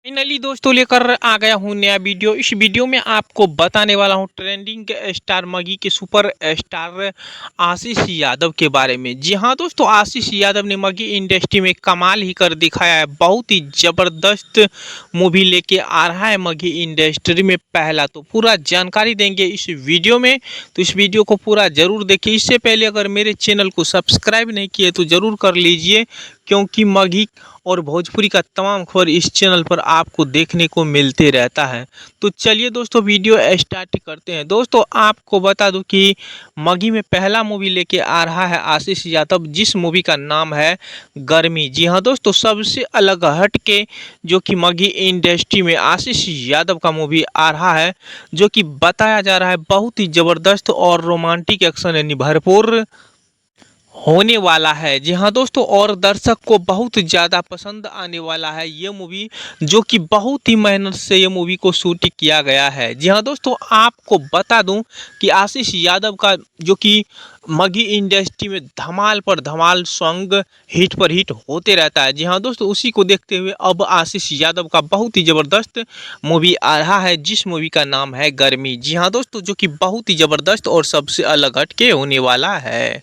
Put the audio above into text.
Finally दोस्तों लेकर आ गया हूँ नया वीडियो। इस वीडियो में आपको बताने वाला हूँ ट्रेंडिंग स्टार मगी के सुपर स्टार आशीष यादव के बारे में। जी हाँ दोस्तों, आशीष यादव ने मगी इंडस्ट्री में कमाल ही कर दिखाया है। बहुत ही ज़बरदस्त मूवी लेके आ रहा है मगी इंडस्ट्री में पहला। तो पूरा जानकारी देंगे इस वीडियो में, तो इस वीडियो को पूरा ज़रूर देखिए। इससे पहले अगर मेरे चैनल को सब्सक्राइब नहीं किए तो ज़रूर कर लीजिए, क्योंकि मगी और भोजपुरी का तमाम खबर इस चैनल पर आपको देखने को मिलते रहता है। तो चलिए दोस्तों वीडियो स्टार्ट करते हैं। दोस्तों आपको बता दूं कि मगी में पहला मूवी लेके आ रहा है आशीष यादव, जिस मूवी का नाम है गर्मी। जी हाँ दोस्तों, सबसे अलग हट के जो कि मगी इंडस्ट्री में आशीष यादव का मूवी आ रहा है, जो कि बताया जा रहा है बहुत ही ज़बरदस्त और रोमांटिक एक्शन भरपूर होने वाला है। जी हाँ दोस्तों, और दर्शक को बहुत ज़्यादा पसंद आने वाला है ये मूवी, जो कि बहुत ही मेहनत से ये मूवी को शूट किया गया है। जी हाँ दोस्तों, आपको बता दूं कि आशीष यादव का जो कि मगी इंडस्ट्री में धमाल पर धमाल सॉन्ग हिट पर हिट होते रहता है। जी हाँ दोस्तों, उसी को देखते हुए अब आशीष यादव का बहुत ही ज़बरदस्त मूवी आ रहा है, जिस मूवी का नाम है गर्मी। जी हाँ दोस्तों, जो कि बहुत ही ज़बरदस्त और सबसे अलग हट के होने वाला है।